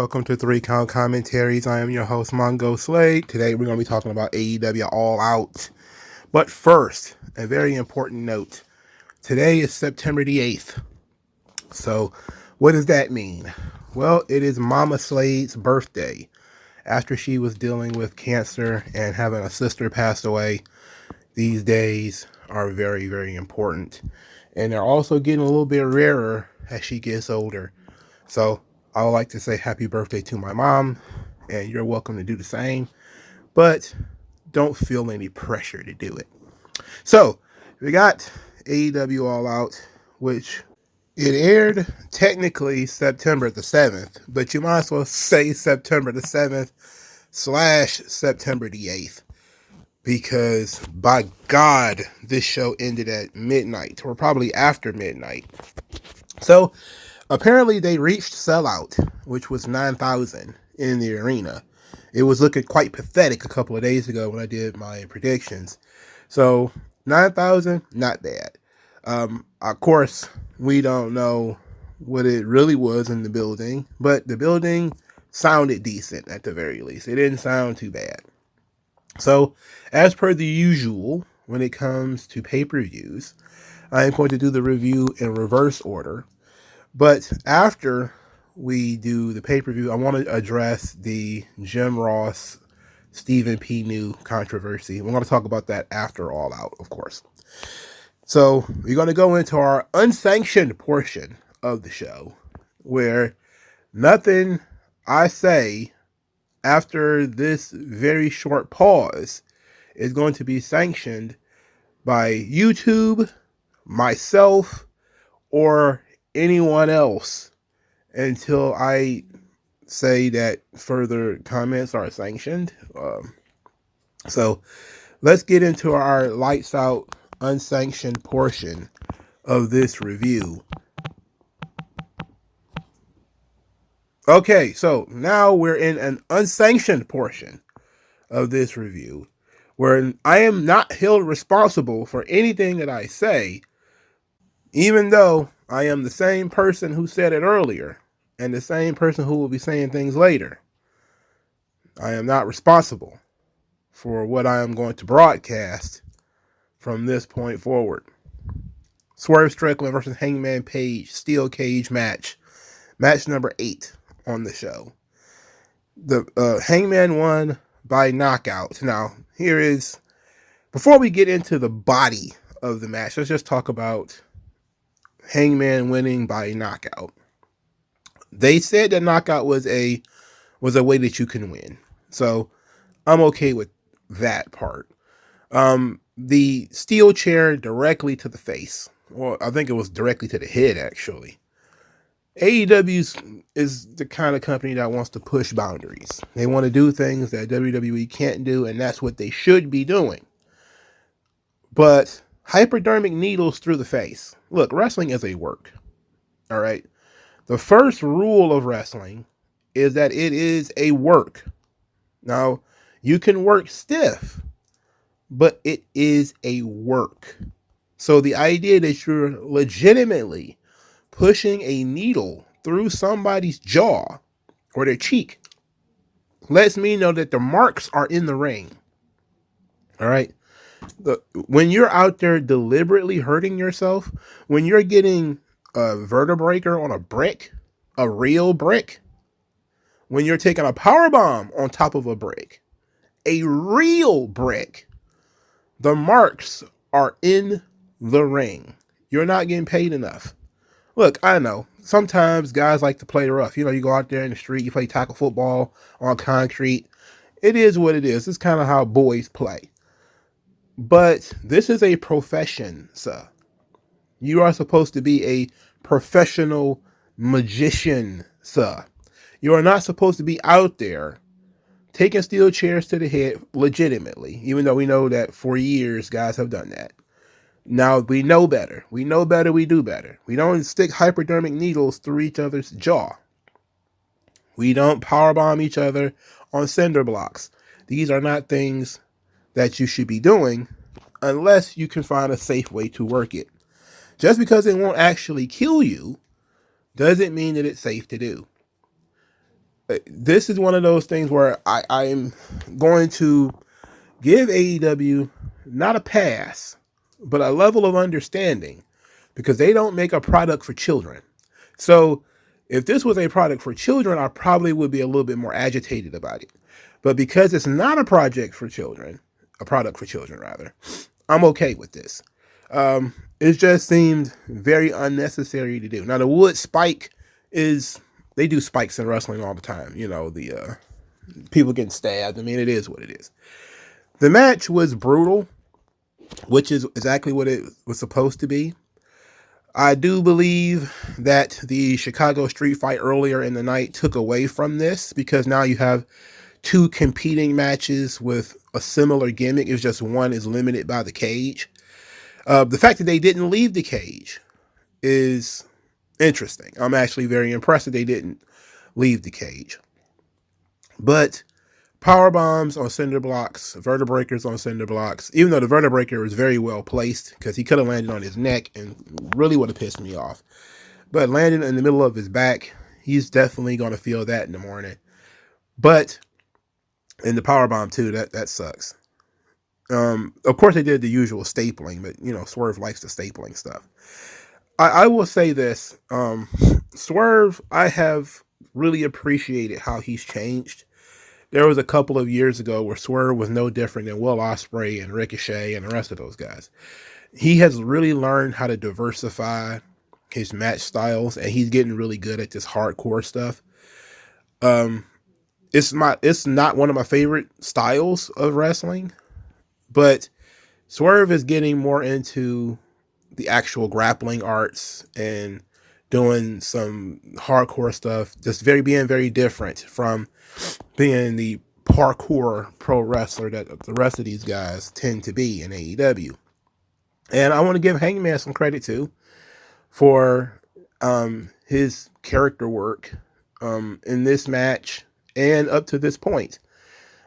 Welcome to 3 Count Commentaries. I am your host, MagMongoSlade. Today we're going to be talking about AEW All Out. But first, a very important note. Today is September the 8th. So, what does that mean? Well, it is Mama Slade's birthday. After she was dealing with cancer and having a sister pass away, these days are very, very important. And they're also getting a little bit rarer as she gets older. So, I would like to say happy birthday to my mom, and you're welcome to do the same, but don't feel any pressure to do it. So, we got AEW All Out, which it aired technically September the 7th, but you might as well say September the 7th / September the 8th, because by God, this show ended at midnight, or probably after midnight. So, apparently, they reached sellout, which was 9,000 in the arena. It was looking quite pathetic a couple of days ago when I did my predictions. So, 9,000, not bad. Of course, we don't know what it really was in the building, but the building sounded decent at the very least. It didn't sound too bad. So, as per the usual, when it comes to pay-per-views, I am going to do the review in reverse order. But after we do the pay-per-view, I want to address the Jim Ross, Stephen P. New controversy. We're going to talk about that after All Out, of course. So we're going to go into our unsanctioned portion of the show, where nothing I say after this very short pause is going to be sanctioned by YouTube, myself, or anyone else until I say that further comments are sanctioned. So let's get into our lights out unsanctioned portion of this review. Okay, so now we're in an unsanctioned portion of this review where I am not held responsible for anything that I say, even though I am the same person who said it earlier and the same person who will be saying things later. I am not responsible for what I am going to broadcast from this point forward. Swerve Strickland versus Hangman Page steel cage match. Match number 8 on the show. The Hangman won by knockout. Now, before we get into the body of the match, let's just talk about Hangman winning by knockout. They said that knockout was a way that you can win. So I'm okay with that part. The steel chair directly to the face. Well, I think it was directly to the head, actually. AEW is the kind of company that wants to push boundaries. They want to do things that WWE can't do, and that's what they should be doing. But hypodermic needles through the face. Look, wrestling is a work. All right. The first rule of wrestling is that it is a work. Now, you can work stiff, but it is a work. So the idea that you're legitimately pushing a needle through somebody's jaw or their cheek lets me know that the marks are in the ring. All right. When you're out there deliberately hurting yourself, when you're getting a vertebraker on a brick, a real brick, when you're taking a power bomb on top of a brick, a real brick, the marks are in the ring. You're not getting paid enough. Look, I know sometimes guys like to play rough. You go out there in the street, you play tackle football on concrete. It is what it is. It's kind of how boys play. But this is a profession, sir. You are supposed to be a professional magician, sir. You are not supposed to be out there taking steel chairs to the head legitimately, even though we know that for years guys have done that. Now we know better. We know better, we do better. We don't stick hypodermic needles through each other's jaw. We don't powerbomb each other on Cinderblocks. These are not things that you should be doing unless you can find a safe way to work it. Just because it won't actually kill you doesn't mean that it's safe to do. This is one of those things where I'm going to give AEW not a pass, but a level of understanding, because they don't make a product for children. So if this was a product for children, I probably would be a little bit more agitated about it. But because it's not a product for children, a product for children rather, I'm okay with this. It just seemed very unnecessary to do. Now the wood spike is, they do spikes in wrestling all the time. You know, the people getting stabbed. I mean, it is what it is. The match was brutal, which is exactly what it was supposed to be. I do believe that the Chicago street fight earlier in the night took away from this, because now you have two competing matches with a similar gimmick. It's just one is limited by the cage. The fact that they didn't leave the cage is interesting. I'm actually very impressed that they didn't leave the cage. But power bombs on cinder blocks, vertebreakers on cinder blocks, even though the vertebraker was very well placed, because he could have landed on his neck and really would have pissed me off. But landing in the middle of his back, he's definitely going to feel that in the morning. But in the power bomb too, that sucks. Of course they did the usual stapling, but you know, Swerve likes the stapling stuff. I will say this, Swerve, I have really appreciated how he's changed. There was a couple of years ago where Swerve was no different than Will Ospreay and Ricochet and the rest of those guys. He has really learned how to diversify his match styles, and he's getting really good at this hardcore stuff. It's not one of my favorite styles of wrestling, but Swerve is getting more into the actual grappling arts and doing some hardcore stuff, just being very different from being the parkour pro wrestler that the rest of these guys tend to be in AEW. And I want to give Hangman some credit too for his character work in this match and up to this point.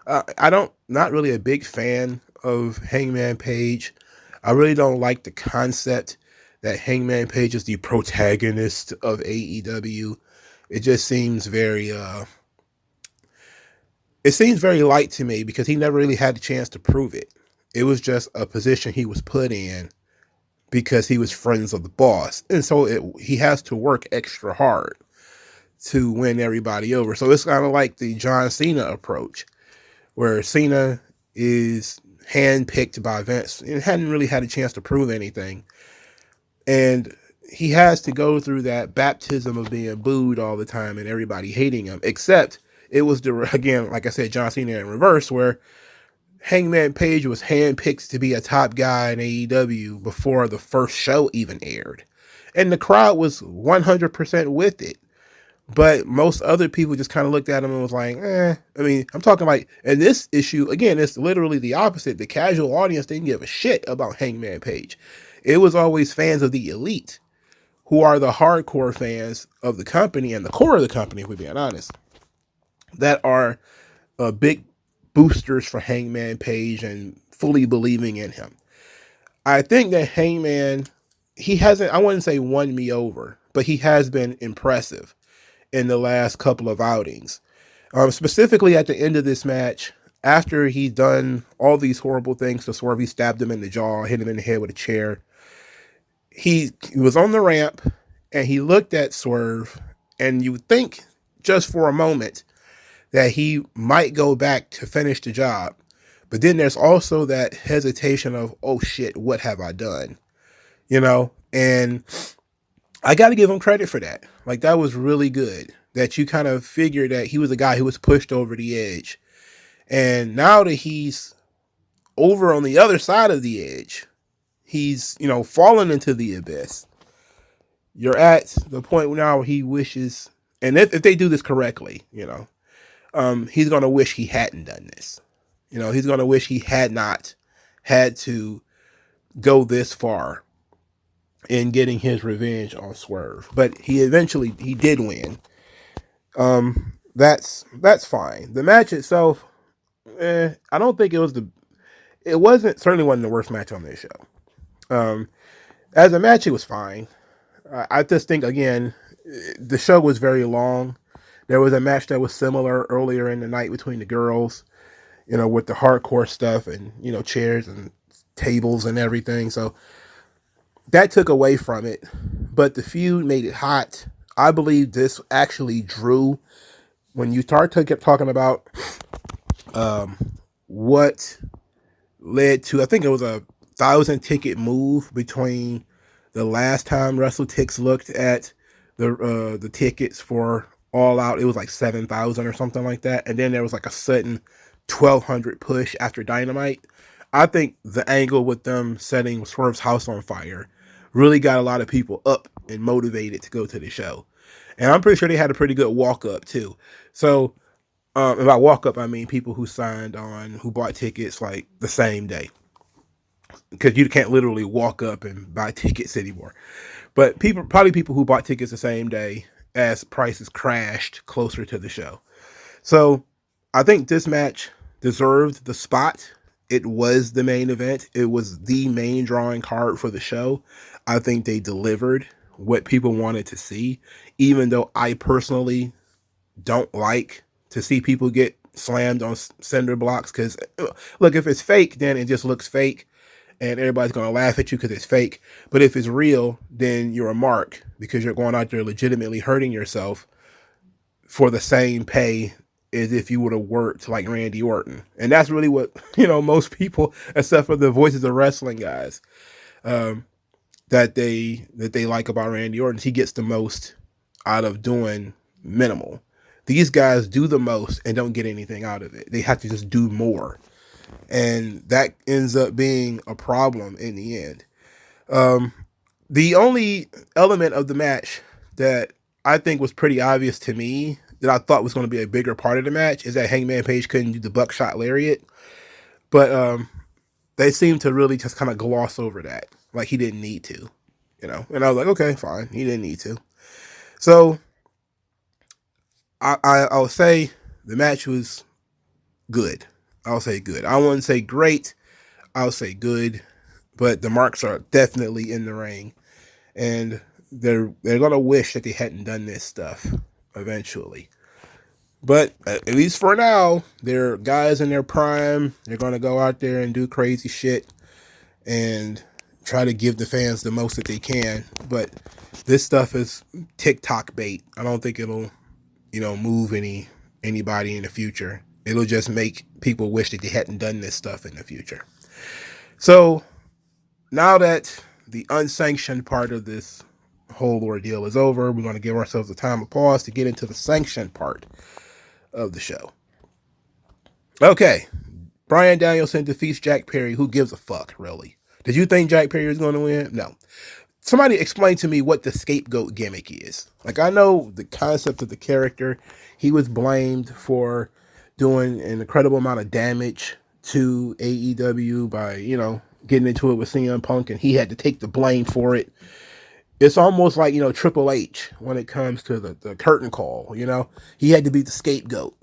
Not really a big fan of Hangman Page. I really don't like the concept that Hangman Page is the protagonist of AEW. It just seems very light to me, because he never really had the chance to prove it. It was just a position he was put in because he was friends of the boss. And so he has to work extra hard to win everybody over. So it's kind of like the John Cena approach, where Cena is handpicked by Vince and hadn't really had a chance to prove anything. And he has to go through that baptism of being booed all the time and everybody hating him, except it was, again, like I said, John Cena in reverse, where Hangman Page was handpicked to be a top guy in AEW before the first show even aired. And the crowd was 100% with it. But most other people just kind of looked at him and was like, eh. I mean, I'm talking like, in this issue, again, it's literally the opposite. The casual audience didn't give a shit about Hangman Page. It was always fans of the elite, who are the hardcore fans of the company and the core of the company, if we're being honest, that are big boosters for Hangman Page and fully believing in him. I think that Hangman, he hasn't, I wouldn't say won me over, but he has been impressive in the last couple of outings. Specifically at the end of this match, after he'd done all these horrible things to Swerve, he stabbed him in the jaw, hit him in the head with a chair. He was on the ramp and he looked at Swerve, and you would think just for a moment that he might go back to finish the job. But then there's also that hesitation of, oh shit, what have I done? You know, and I got to give him credit for that. Like, that was really good, that you kind of figured that he was a guy who was pushed over the edge. And now that he's over on the other side of the edge, he's, you know, fallen into the abyss. You're at the point now where he wishes, and if they do this correctly, you know, he's going to wish he hadn't done this. You know, he's going to wish he had not had to go this far in getting his revenge on Swerve. But he did win. That's fine. The match itself, I don't think certainly wasn't the worst match on this show. As a match, it was fine. I just think, again, the show was very long. There was a match that was similar earlier in the night between the girls, with the hardcore stuff and, chairs and tables and everything. So that took away from it, but the feud made it hot. I believe this actually drew, when you start talking about what led to, I think it was a 1,000 ticket move between the last time WrestleTix looked at the tickets for All Out. It was like 7,000 or something like that, and then there was like a sudden 1,200 push after Dynamite. I think the angle with them setting Swerve's house on fire really got a lot of people up and motivated to go to the show. And I'm pretty sure they had a pretty good walk up too. So, and by walk up, I mean people who bought tickets like the same day. Because you can't literally walk up and buy tickets anymore. But probably people who bought tickets the same day as prices crashed closer to the show. So I think this match deserved the spot. It was the main event. It was the main drawing card for the show. I think they delivered what people wanted to see, even though I personally don't like to see people get slammed on Cinderblocks. Because, look, if it's fake, then it just looks fake, and everybody's going to laugh at you because it's fake. But if it's real, then you're a mark, because you're going out there legitimately hurting yourself for the same pay as if you would have worked like Randy Orton. And that's really what, most people, except for the Voices of Wrestling guys, that they like about Randy Orton. He gets the most out of doing minimal. These guys do the most and don't get anything out of it. They have to just do more. And that ends up being a problem in the end. The only element of the match that I think was pretty obvious to me, that I thought was going to be a bigger part of the match, is that Hangman Page couldn't do the buckshot lariat. But they seemed to really just kind of gloss over that. Like he didn't need to, And I was like, okay, fine. He didn't need to. So I'll say the match was good. I'll say good. I wouldn't say great. I'll say good. But the marks are definitely in the ring. And they're going to wish that they hadn't done this stuff eventually. But at least for now, they're guys in their prime. They're going to go out there and do crazy shit and try to give the fans the most that they can. But this stuff is TikTok bait. I don't think it'll, move anybody in the future. It'll just make people wish that they hadn't done this stuff in the future. So now that the unsanctioned part of this whole ordeal is over, we're going to give ourselves a time of pause to get into the sanctioned part of the show. Okay. Bryan Danielson defeats Jack Perry. Who gives a fuck, really? Did you think Jack Perry was going to win? No. Somebody explain to me what the scapegoat gimmick is. Like, I know the concept of the character. He was blamed for doing an incredible amount of damage to AEW by, getting into it with CM Punk, and he had to take the blame for it. It's almost like, Triple H when it comes to the curtain call, He had to be the scapegoat.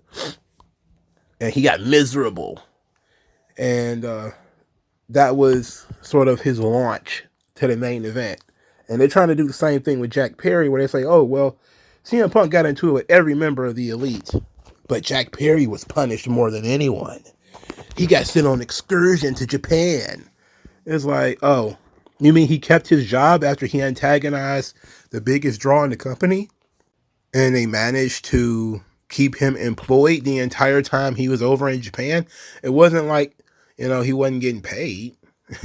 And he got miserable. And that was sort of his launch to the main event. And they're trying to do the same thing with Jack Perry, where they say, oh, well, CM Punk got into it with every member of the Elite, but Jack Perry was punished more than anyone. He got sent on excursion to Japan. It's like, oh, you mean he kept his job after he antagonized the biggest draw in the company? And they managed to keep him employed the entire time he was over in Japan? It wasn't like, he wasn't getting paid.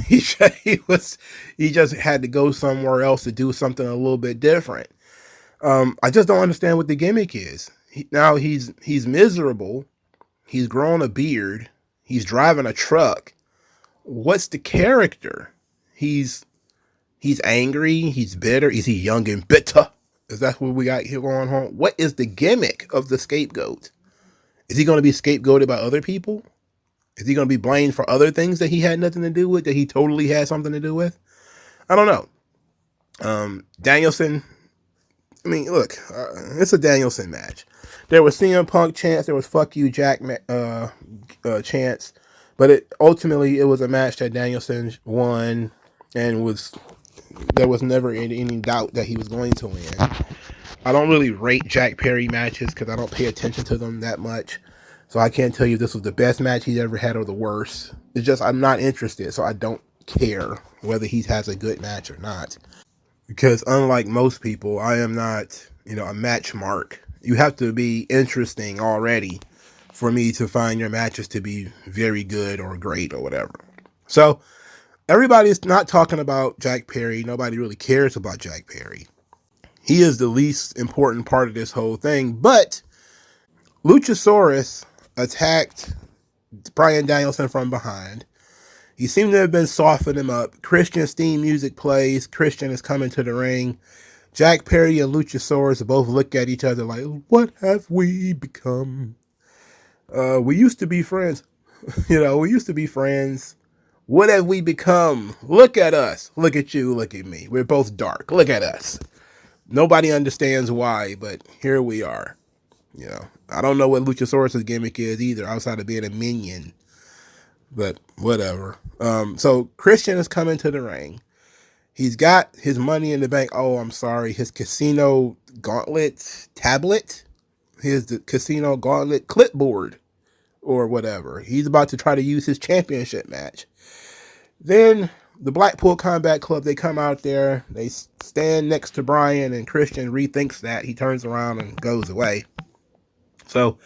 He just had to go somewhere else to do something a little bit different. I just don't understand what the gimmick is. Now he's miserable. He's grown a beard. He's driving a truck. What's the character? He's angry. He's bitter. Is he young and bitter? Is that what we got here going on? What is the gimmick of the scapegoat? Is he going to be scapegoated by other people? Is he going to be blamed for other things that he had nothing to do with, that he totally had something to do with? I don't know. Danielson, look, it's a Danielson match. There was CM Punk chants, there was fuck you Jack chants, but ultimately it was a match that Danielson won, and there was never any doubt that he was going to win. I don't really rate Jack Perry matches because I don't pay attention to them that much. So I can't tell you if this was the best match he's ever had or the worst. It's just I'm not interested, so I don't care whether he has a good match or not. Because unlike most people, I am not, a match mark. You have to be interesting already for me to find your matches to be very good or great or whatever. So everybody's not talking about Jack Perry. Nobody really cares about Jack Perry. He is the least important part of this whole thing. But Luchasaurus attacked Bryan Danielson from behind. He seemed to have been softening him up. Christian's theme music plays. Christian is coming to the ring. Jack Perry and Luchasaurus both look at each other like, what have we become? We used to be friends. We used to be friends. What have we become? Look at us. Look at you. Look at me. We're both dark. Look at us. Nobody understands why, but here we are. I don't know what Luchasaurus' gimmick is either, outside of being a minion. But whatever. So Christian is coming to the ring. He's got his money in the bank. Oh, I'm sorry. His casino gauntlet tablet. His casino gauntlet clipboard or whatever. He's about to try to use his championship match. Then the Blackpool Combat Club, they come out there. They stand next to Bryan, and Christian rethinks that. He turns around and goes away. So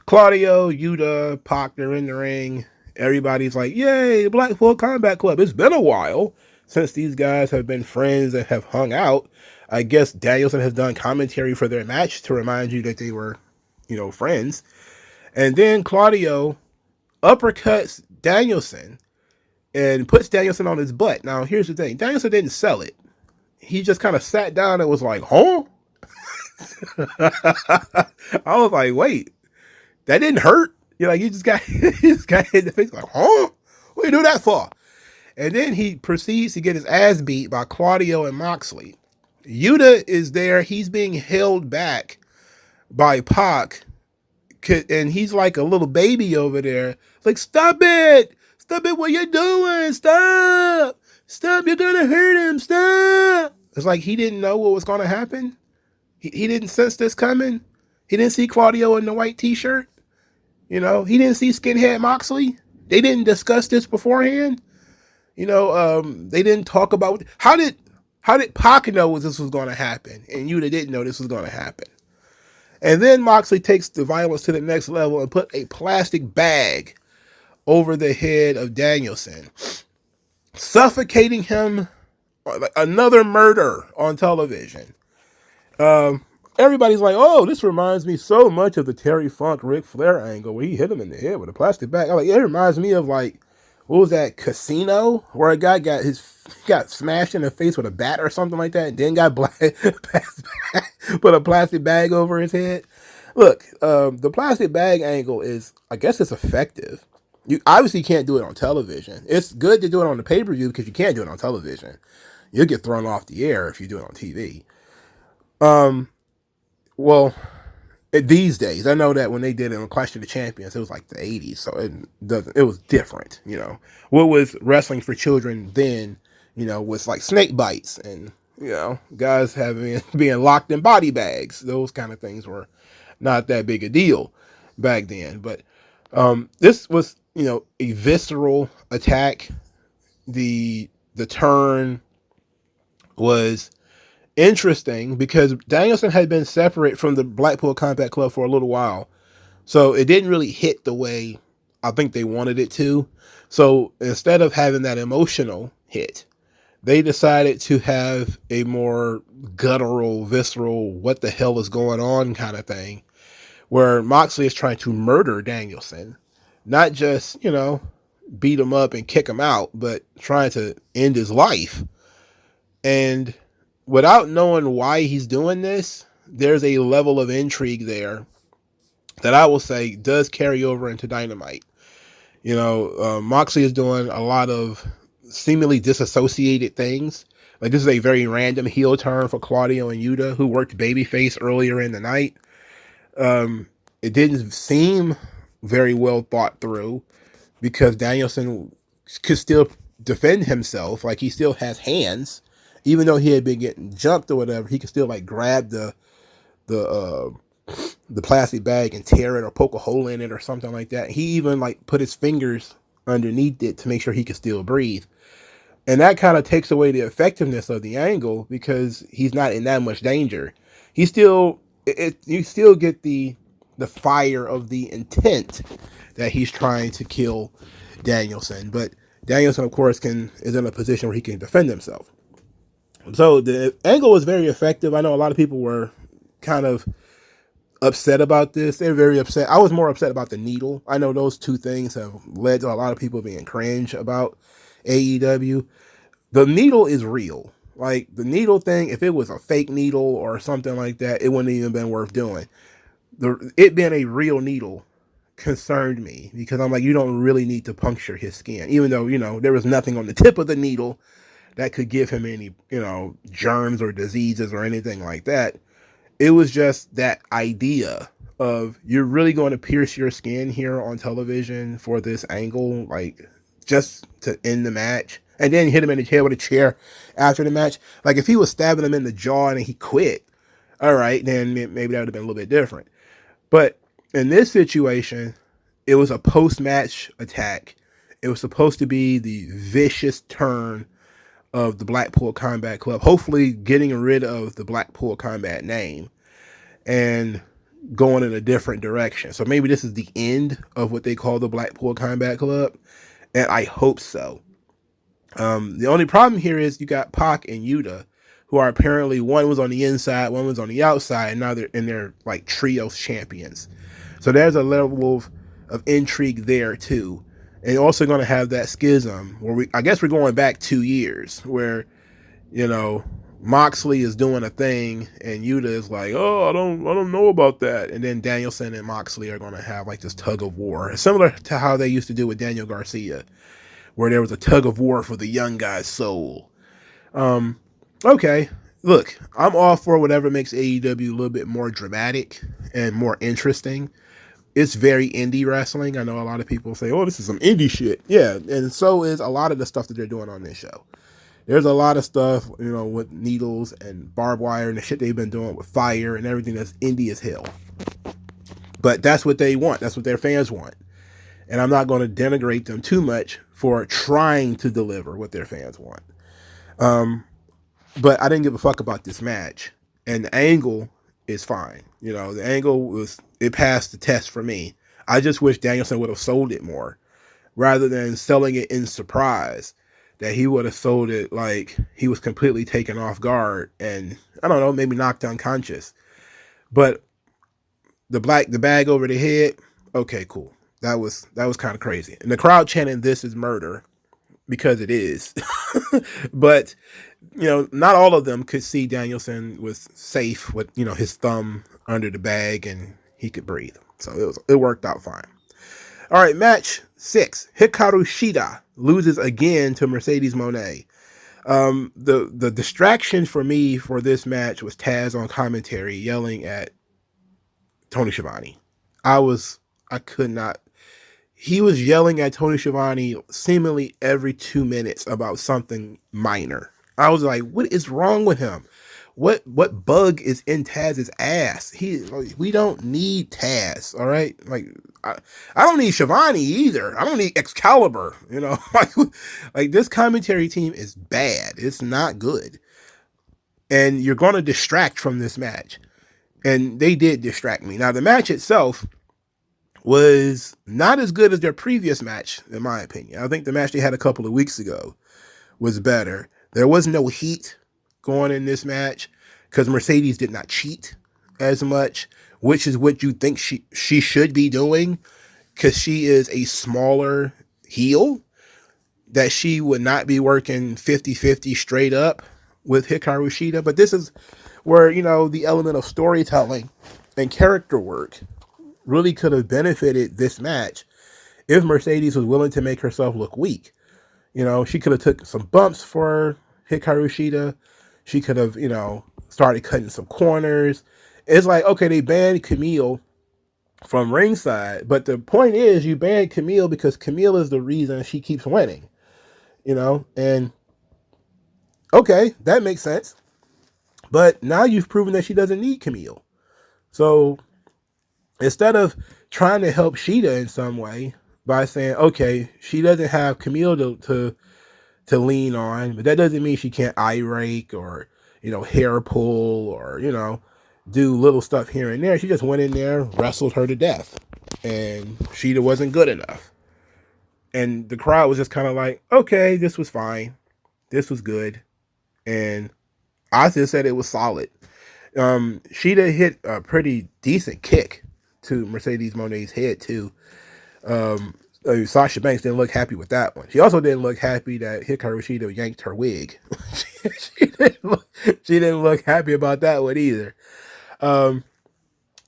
Claudio, Yuta, Pac, they're in the ring. Everybody's like, yay, the Blackpool Combat Club. It's been a while since these guys have been friends and have hung out. I guess Danielson has done commentary for their match to remind you that they were, friends. And then Claudio uppercuts Danielson and puts Danielson on his butt. Now, here's the thing. Danielson didn't sell it. He just kind of sat down and was like, huh? I was like, wait, that didn't hurt? You just got hit in the face. Like, huh? What do you do that for? And then he proceeds to get his ass beat by Claudio and Moxley. Yuta is there. He's being held back by Pac. And he's like a little baby over there. Like, stop it. Stop it. What you doing? Stop. Stop. You're going to hurt him. Stop. It's like he didn't know what was going to happen. He didn't sense this coming. He didn't see Claudio in the white t-shirt. He didn't see Skinhead Moxley. They didn't discuss this beforehand. They didn't talk about how did Pac know this was going to happen, and Yuta didn't know this was going to happen. And then Moxley takes the violence to the next level and put a plastic bag over the head of Danielson, suffocating him. Another murder on television. Everybody's like, oh, this reminds me so much of the Terry Funk Ric Flair angle where he hit him in the head with a plastic bag. I'm like, it reminds me of what was that, Casino, where a guy got smashed in the face with a bat or something like that, and then got put a plastic bag over his head. Look, the plastic bag angle is, I guess it's effective. You obviously can't do it on television. It's good to do it on the pay-per-view because you can't do it on television. You'll get thrown off the air if you do it on TV. Well, these days, I know that when they did it on Clash of the Champions, it was like the 80s, so it was different, What was wrestling for children then, was like snake bites and, guys being locked in body bags. Those kind of things were not that big a deal back then. But this was, a visceral attack. The turn was interesting because Danielson had been separate from the Blackpool Combat Club for a little while. So it didn't really hit the way I think they wanted it to. So instead of having that emotional hit, they decided to have a more guttural, visceral, what the hell is going on kind of thing, where Moxley is trying to murder Danielson. Not just, beat him up and kick him out, but trying to end his life. And without knowing why he's doing this, there's a level of intrigue there that I will say does carry over into Dynamite. Moxley is doing a lot of seemingly disassociated things. Like, this is a very random heel turn for Claudio and Yuta, who worked babyface earlier in the night. It didn't seem very well thought through because Danielson could still defend himself. Like, he still has hands. Even though he had been getting jumped or whatever, he could still grab the the plastic bag and tear it or poke a hole in it or something like that. He even like put his fingers underneath it to make sure he could still breathe. And that kind of takes away the effectiveness of the angle because he's not in that much danger. He still, you still get the fire of the intent that he's trying to kill Danielson. But Danielson, of course, is in a position where he can defend himself. So the angle was very effective. I know a lot of people were kind of upset about this. They're very upset. I was more upset about the needle. I know those two things have led to a lot of people being cringe about AEW. The needle is real. Like the needle thing, if it was a fake needle or something like that, it wouldn't even been worth doing. It being a real needle concerned me because I'm like, you don't really need to puncture his skin, even though, there was nothing on the tip of the needle that could give him any, germs or diseases or anything like that. It was just that idea of you're really going to pierce your skin here on television for this angle, like just to end the match, and then hit him in the head with a chair after the match. Like if he was stabbing him in the jaw and he quit, all right, then maybe that would have been a little bit different. But in this situation, it was a post-match attack. It was supposed to be the vicious turn of the Blackpool Combat Club, hopefully getting rid of the Blackpool Combat name and going in a different direction. So maybe this is the end of what they call the Blackpool Combat Club, and I hope so. The only problem here is you got Pac and Yuta, who are apparently, one was on the inside, one was on the outside, and now they're like trios champions. So there's a level of intrigue there too. And you're also going to have that schism where I guess we're going back 2 years where, Moxley is doing a thing and Yuta is like, oh, I don't know about that. And then Danielson and Moxley are going to have like this tug of war, similar to how they used to do with Daniel Garcia, where there was a tug of war for the young guy's soul. Okay, look, I'm all for whatever makes AEW a little bit more dramatic and more interesting. It's very indie wrestling. I know a lot of people say, oh, this is some indie shit. Yeah, and so is a lot of the stuff that they're doing on this show. There's a lot of stuff, with needles and barbed wire and the shit they've been doing with fire and everything that's indie as hell. But that's what they want. That's what their fans want. And I'm not going to denigrate them too much for trying to deliver what their fans want. But I didn't give a fuck about this match. And the angle is fine. The angle it passed the test for me. I just wish Danielson would have sold it more rather than selling it in surprise, that he would have sold it like he was completely taken off guard and, I don't know, maybe knocked unconscious. But the bag over the head, okay, cool. That was kind of crazy. And the crowd chanting, "This is murder," because it is. But, not all of them could see Danielson was safe with, his thumb under the bag and he could breathe. So it worked out fine. All right, match 6. Hikaru Shida loses again to Mercedes Moné. The distraction for me for this match was Taz on commentary yelling at Tony Schiavone. I could not. He was yelling at Tony Schiavone seemingly every 2 minutes about something minor. I was like, what is wrong with him? What bug is in Taz's ass? We don't need Taz, all right? Like, I don't need Schiavone either. I don't need Excalibur, like this commentary team is bad. It's not good. And you're going to distract from this match. And they did distract me. Now, the match itself was not as good as their previous match, in my opinion. I think the match they had a couple of weeks ago was better. There was no heat going in this match because Mercedes did not cheat as much, which is what you think she should be doing, because she is a smaller heel, that she would not be working 50-50 straight up with Hikaru Shida. But this is where, the element of storytelling and character work really could have benefited this match if Mercedes was willing to make herself look weak. She could have took some bumps for Hikaru Shida. She could have, started cutting some corners. It's like, okay, they banned Camille from ringside, but the point is you banned Camille because Camille is the reason she keeps winning, and okay, that makes sense. But now you've proven that she doesn't need Camille. So instead of trying to help Shida in some way by saying, okay, she doesn't have Camille to lean on, but that doesn't mean she can't eye rake or, hair pull or, do little stuff here and there. She just went in there, wrestled her to death, and Shida wasn't good enough. And the crowd was just kind of like, okay, this was fine. This was good. And I just said it was solid. Shida hit a pretty decent kick to Mercedes Moné's head, too. Sasha Banks didn't look happy with that one. She also didn't look happy that Hikaru Shida yanked her wig. she didn't look happy about that one either.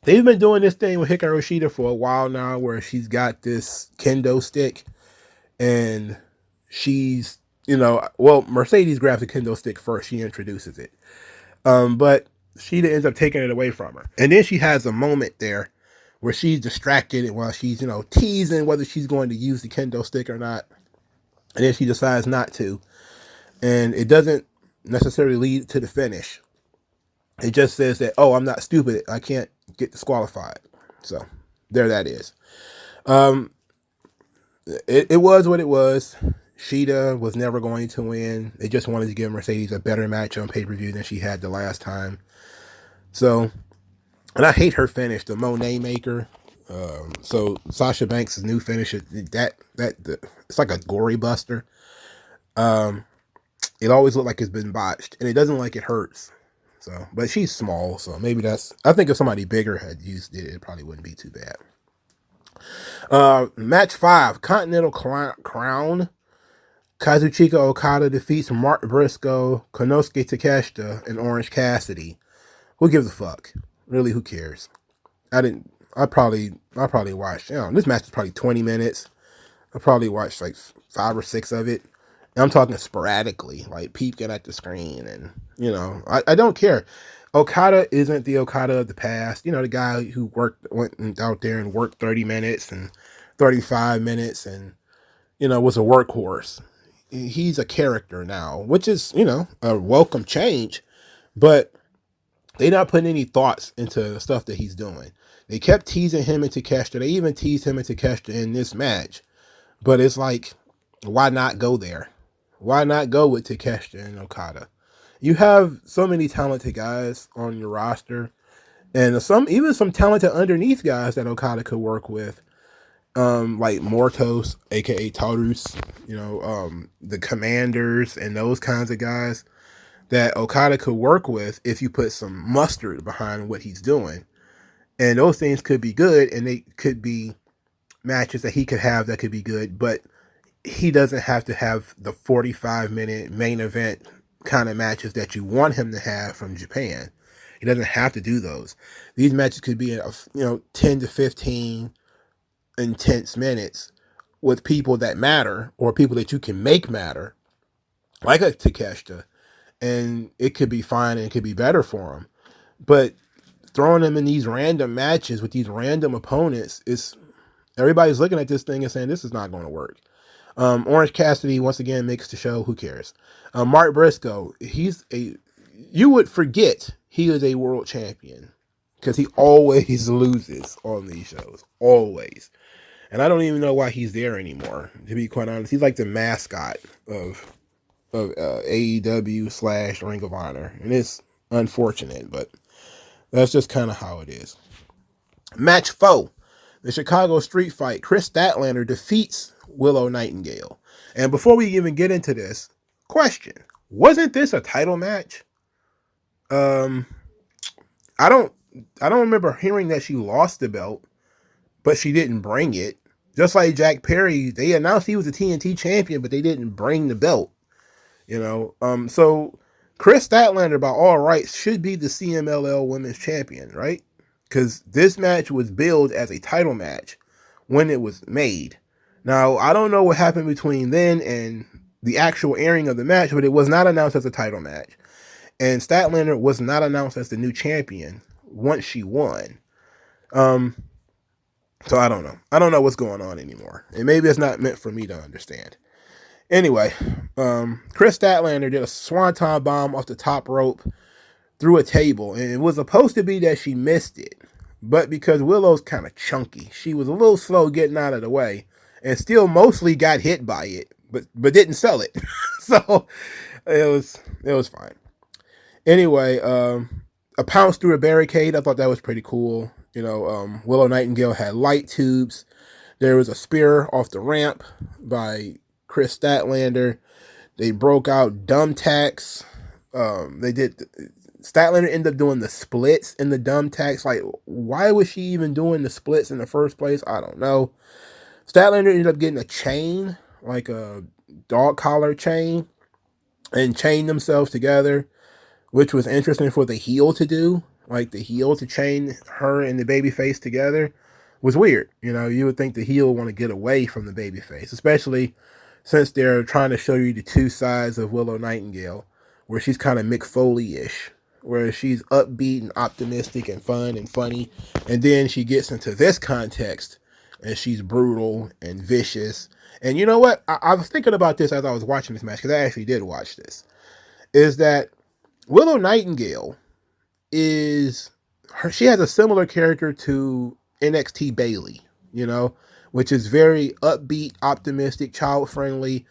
They've been doing this thing with Hikaru Shida for a while now where she's got this kendo stick and she's, Mercedes grabs the kendo stick first. She introduces it. But Shida ends up taking it away from her. And then she has a moment there where she's distracted while she's, teasing whether she's going to use the kendo stick or not. And then she decides not to. And it doesn't necessarily lead to the finish. It just says that, oh, I'm not stupid. I can't get disqualified. So there that is. It was what it was. Shida was never going to win. They just wanted to give Mercedes a better match on pay-per-view than she had the last time. So, and I hate her finish, the Moné maker. So Sasha Banks' new finish, it's like a gory buster. It always looked like it's been botched, and it doesn't like it hurts. So, but she's small, so maybe I think if somebody bigger had used it, it probably wouldn't be too bad. Match 5, Continental Crown. Kazuchika Okada defeats Mark Briscoe, Konosuke Takeshita, and Orange Cassidy. Who gives a fuck? Really, who cares? I probably watched, this match is probably 20 minutes. I probably watched like 5 or 6 of it. And I'm talking sporadically, like peeking at the screen and, I don't care. Okada isn't the Okada of the past. The guy who went out there and worked 30 minutes and 35 minutes and, was a workhorse. He's a character now, which is, a welcome change, but they're not putting any thoughts into the stuff that he's doing. They kept teasing him into Takeshita. They even teased him into Takeshita in this match, but it's like, why not go there? Why not go with Takeshita and Okada? You have so many talented guys on your roster, and even some talented underneath guys that Okada could work with. Like Mortos, aka Taurus, the Commanders and those kinds of guys that Okada could work with if you put some mustard behind what he's doing. And those things could be good, and they could be matches that he could have that could be good, but he doesn't have to have the 45-minute main event kind of matches that you want him to have from Japan. He doesn't have to do those. These matches could be 10 to 15 intense minutes with people that matter or people that you can make matter, like a Takeshita, and it could be fine and it could be better for him. But throwing him in these random matches with these random opponents, everybody's looking at this thing and saying this is not going to work. Orange Cassidy once again makes the show. Who cares? Mark Briscoe, you would forget he is a world champion because he always loses on these shows, always. And I don't even know why he's there anymore, to be quite honest. He's like the mascot of AEW / Ring of Honor. And it's unfortunate, but that's just kind of how it is. Match 4. The Chicago Street Fight. Chris Statlander defeats Willow Nightingale. And before we even get into this, question. Wasn't this a title match? I don't remember hearing that she lost the belt, but she didn't bring it. Just like Jack Perry, they announced he was a TNT champion, but they didn't bring the belt. So Chris Statlander, by all rights, should be the CMLL Women's Champion, right? Because this match was billed as a title match when it was made. Now, I don't know what happened between then and the actual airing of the match, but it was not announced as a title match. And Statlander was not announced as the new champion once she won. So I don't know. I don't know what's going on anymore. And maybe it's not meant for me to understand. Anyway, Chris Statlander did a swanton bomb off the top rope through a table. And it was supposed to be that she missed it. but because Willow's kind of chunky, she was a little slow getting out of the way, and still mostly got hit by it, but didn't sell it. So it was fine. Anyway, a pounce through a barricade. I thought that was pretty cool. Willow Nightingale had light tubes. There was a spear off the ramp by Chris Statlander. They broke out dumb tacks. Statlander ended up doing the splits in the dumb tacks. Like, why was she even doing the splits in the first place? I don't know. Statlander ended up getting a chain, like a dog collar chain, and chained themselves together, which was interesting for the heel to do. Like, the heel to chain her and the babyface together was weird. You would think the heel would want to get away from the babyface, especially since they're trying to show you the two sides of Willow Nightingale, where she's kind of Mick Foley-ish, where she's upbeat and optimistic and fun and funny, and then she gets into this context and she's brutal and vicious. And you know what? I was thinking about this as I was watching this match, because I actually did watch this, is that Willow Nightingale she has a similar character to NXT Bayley, which is very upbeat, optimistic, child-friendly.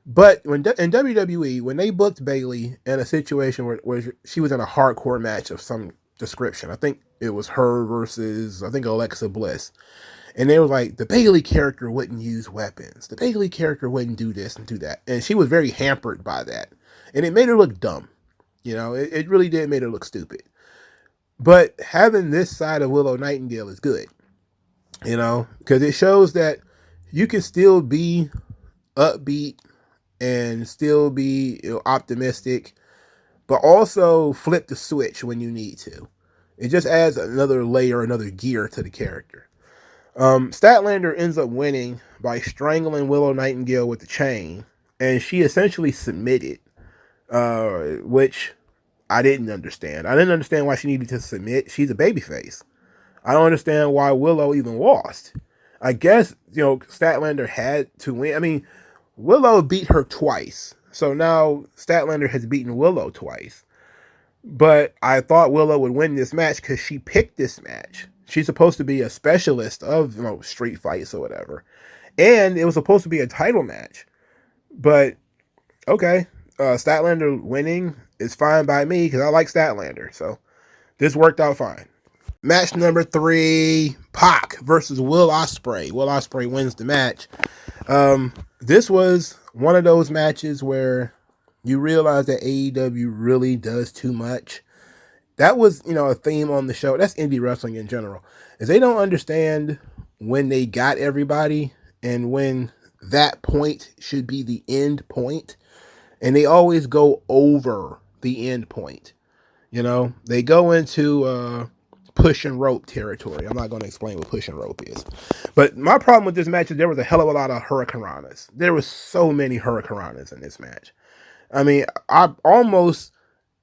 But in WWE, when they booked Bayley in a situation where she was in a hardcore match of some description, I think it was her versus, I think, Alexa Bliss. And they were like, the Bayley character wouldn't use weapons. The Bayley character wouldn't do this and do that. And she was very hampered by that. And it made her look dumb. It really did make her look stupid. But having this side of Willow Nightingale is good. Because it shows that you can still be upbeat and still be optimistic, but also flip the switch when you need to. It just adds another layer, another gear to the character. Statlander ends up winning by strangling Willow Nightingale with the chain, and she essentially submitted, which I didn't understand. I didn't understand why she needed to submit. She's a babyface. I don't understand why Willow even lost. I guess, Statlander had to win. I mean, Willow beat her twice. So now Statlander has beaten Willow twice. But I thought Willow would win this match because she picked this match. She's supposed to be a specialist of, street fights or whatever. And it was supposed to be a title match. But, okay. Statlander winning is fine by me because I like Statlander. So this worked out fine. Match number 3, Pac versus Will Ospreay. Will Ospreay wins the match. This was one of those matches where you realize that AEW really does too much. That was, a theme on the show. That's indie wrestling in general. Is they don't understand when they got everybody and when that point should be the end point. And they always go over the end point. They go into push and rope territory. I'm not going to explain what push and rope is. But my problem with this match is there was a hell of a lot of hurricanranas. There was so many hurricanranas in this match. I mean, I almost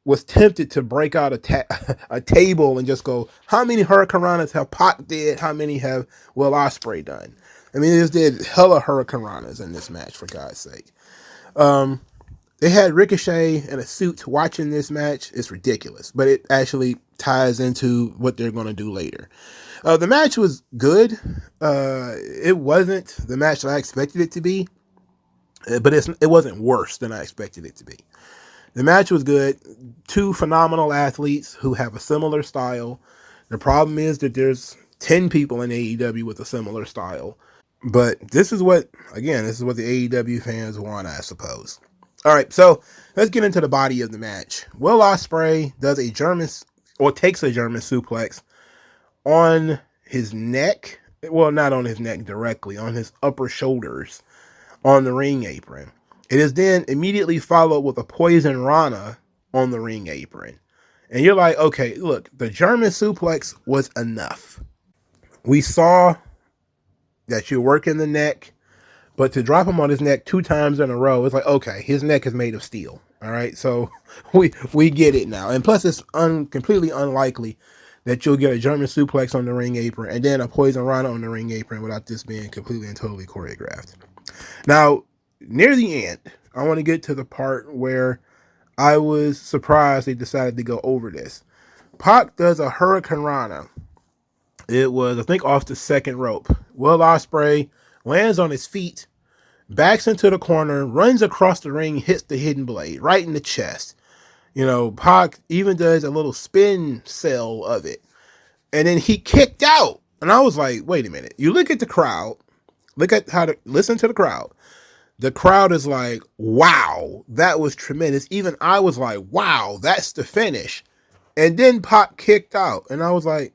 was tempted to break out a table and just go, how many hurricanranas have Pac did? How many have Will Ospreay done? I mean, they just did hella hurricanranas in this match, for God's sake. They had Ricochet in a suit watching this match. It's ridiculous, but it actually ties into what they're going to do later. The match was good. It wasn't the match that I expected it to be, but it wasn't worse than I expected it to be. The match was good. 2 phenomenal athletes who have a similar style. The problem is that there's 10 people in AEW with a similar style. But this is what the AEW fans want, I suppose. All right, so let's get into the body of the match. Will Ospreay takes a German suplex on his neck. Well, not on his neck directly, on his upper shoulders on the ring apron. It is then immediately followed with a poison rana on the ring apron. And you're like, okay, look, the German suplex was enough. We saw that you're working the neck, but to drop him on his neck 2 times in a row, it's like, okay, his neck is made of steel. All right, so we get it now. And plus, it's completely unlikely that you'll get a German suplex on the ring apron and then a poison rana on the ring apron without this being completely and totally choreographed. Now, near the end, I want to get to the part where I was surprised they decided to go over this. Pac does a hurricane rana It was, I think, off the second rope. Will Ospreay lands on his feet, backs into the corner, runs across the ring, hits the hidden blade right in the chest. You know, Pac even does a little spin sell of it. And then he kicked out. And I was like, wait a minute. You look at the crowd. Listen to the crowd. The crowd is like, wow, that was tremendous. Even I was like, wow, that's the finish. And then Pac kicked out. And I was like,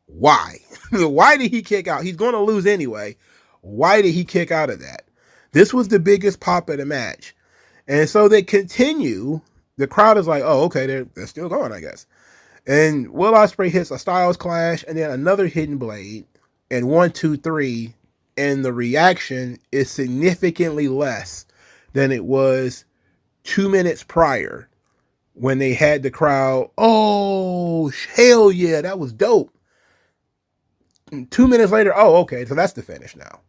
why? Why did he kick out? He's going to lose anyway. Why did he kick out of that? This was the biggest pop of the match. And so they continue. The crowd is like, oh, okay, they're still going, I guess. And Will Ospreay hits a Styles Clash and then another hidden blade. And 1, 2, 3. And the reaction is significantly less than it was 2 minutes prior when they had the crowd, oh, hell yeah, that was dope. And 2 minutes later, oh, okay, so that's the finish now.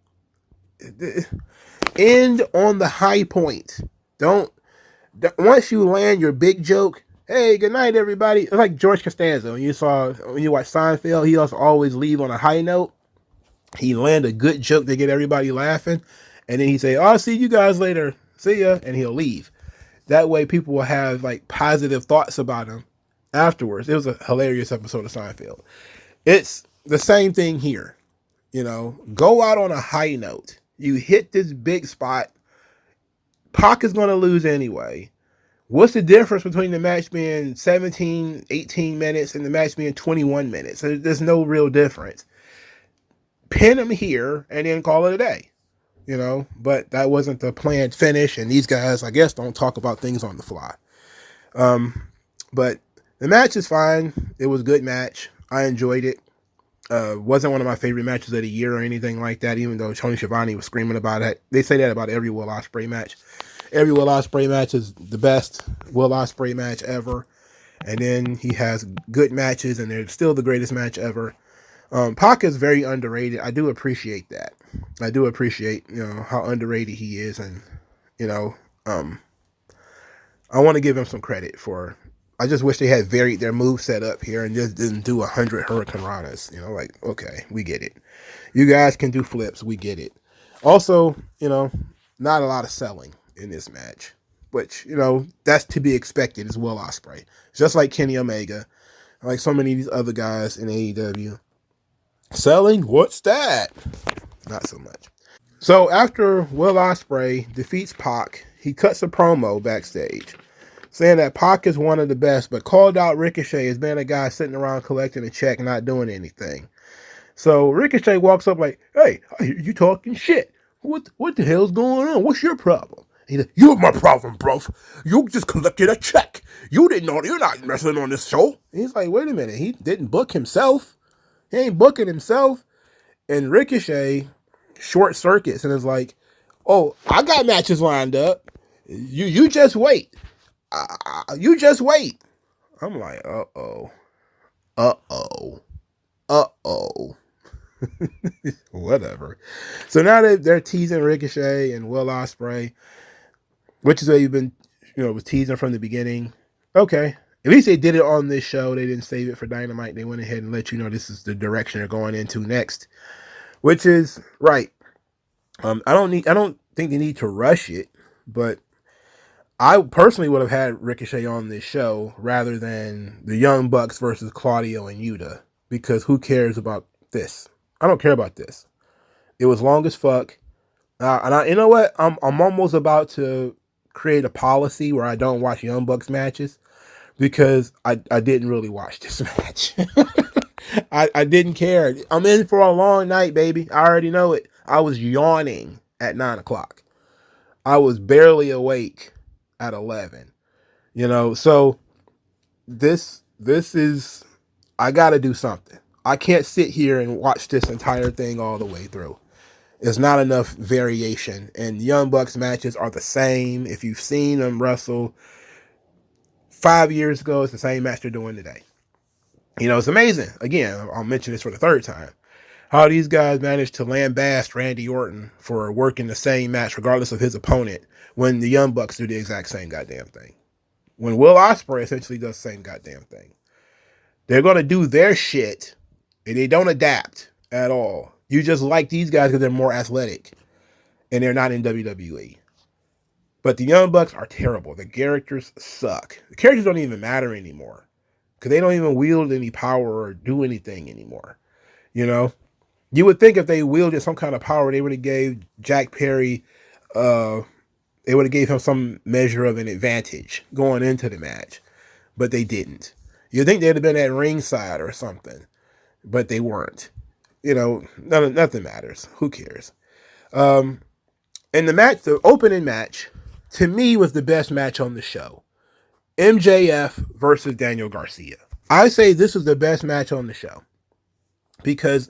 End on the high point. Once you land your big joke, hey, good night, everybody. It's like George Costanza. When you watch Seinfeld, he also always leave on a high note. He land a good joke to get everybody laughing, and then he say, oh, I'll see you guys later. See ya, and he'll leave. That way people will have like positive thoughts about him afterwards. It was a hilarious episode of Seinfeld. It's the same thing here. You know, go out on a high note. You hit this big spot. Pac is going to lose anyway. What's the difference between the match being 17, 18 minutes and the match being 21 minutes? There's no real difference. Pin him here and then call it a day. You know, but that wasn't the planned finish, and these guys, I guess, don't talk about things on the fly. But the match is fine. It was a good match. I enjoyed it. Wasn't one of my favorite matches of the year or anything like that, even though Tony Schiavone was screaming about it. They say that about every Will Ospreay match. Every Will Ospreay match is the best Will Ospreay match ever. And then he has good matches, and they're still the greatest match ever. Pac is very underrated. I do appreciate that. I do appreciate, you know, how underrated he is. And, you know, I want to give him some credit for, I just wish they had varied their move set up here and just didn't do 100 Hurricane Ranas. You know, like, okay, we get it. You guys can do flips. We get it. Also, you know, not a lot of selling in this match, which, you know, that's to be expected as Will Ospreay. Just like Kenny Omega, like so many of these other guys in AEW. Selling? What's that? Not so much. So after Will Ospreay defeats Pac, he cuts a promo backstage saying that Pac is one of the best, but called out Ricochet as being a guy sitting around collecting a check, not doing anything. So Ricochet walks up like, hey, I hear you talking shit. What the hell's going on? What's your problem? He's like, you're my problem, bro. You just collected a check. You didn't know. You're not wrestling on this show. He's like, wait a minute. He didn't book himself. He ain't booking himself. And Ricochet short circuits and is like, oh, I got matches lined up. You just wait. You just wait. I'm like, uh-oh. Whatever. So now they're teasing Ricochet and Will Ospreay, which is what you've been, you know, was teasing from the beginning. Okay. At least they did it on this show. They didn't save it for Dynamite. They went ahead and let you know this is the direction they're going into next, which is right. I don't think they need to rush it, but I personally would have had Ricochet on this show rather than the Young Bucks versus Claudio and Yuta, because who cares about this? I don't care about this. It was long as fuck. You know what? I'm almost about to create a policy where I don't watch Young Bucks matches, because I didn't really watch this match. I didn't care. I'm in for a long night, baby. I already know it. I was yawning at 9 o'clock. I was barely awake at 11. You know, so this is, I got to do something. I can't sit here and watch this entire thing all the way through. There's not enough variation. And Young Bucks matches are the same. If you've seen them wrestle 5 years ago, it's the same match they're doing today. You know, it's amazing. Again, I'll mention this for the third time. How these guys managed to lambast Randy Orton for working the same match regardless of his opponent when the Young Bucks do the exact same goddamn thing. When Will Ospreay essentially does the same goddamn thing. They're going to do their shit And they don't adapt at all. You just like these guys because they're more athletic. And they're not in WWE. But the Young Bucks are terrible. The characters suck. The characters don't even matter anymore. Because they don't even wield any power or do anything anymore. You know? You would think if they wielded some kind of power, they would have gave Jack Perry, they would have gave him some measure of an advantage going into the match. But they didn't. You'd think they'd have been at ringside or something. But they weren't. You know, nothing matters. Who cares? And the match, the opening match, to me was the best match on the show. MJF versus Daniel Garcia. I say this is the best match on the show. Because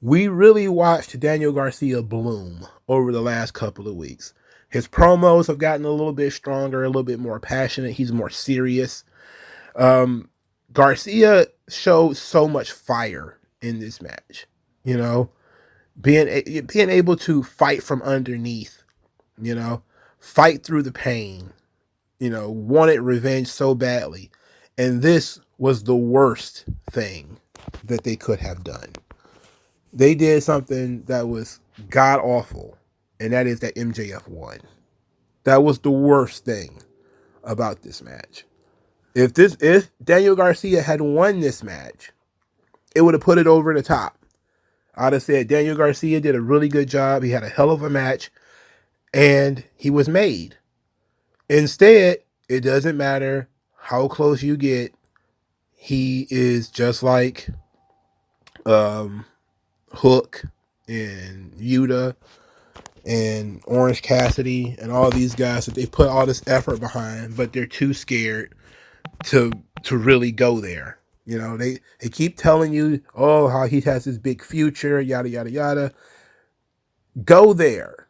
we really watched Daniel Garcia bloom over the last couple of weeks. His promos have gotten a little bit stronger, a little bit more passionate. He's more serious. Garcia showed so much fire in this match. You know, being able to fight from underneath, you know, fight through the pain, you know, wanted revenge so badly. And this was the worst thing that they could have done. They did something that was god awful, and that is that MJF won. That was the worst thing about this match. If Daniel Garcia had won this match, it would have put it over the top. I'd have said Daniel Garcia did a really good job. He had a hell of a match, and he was made. Instead, it doesn't matter how close you get. He is just like Hook and Yuta and Orange Cassidy and all these guys that they put all this effort behind, but they're too scared to really go there. You know, they keep telling you, oh, how he has this big future, yada, yada, yada. Go there.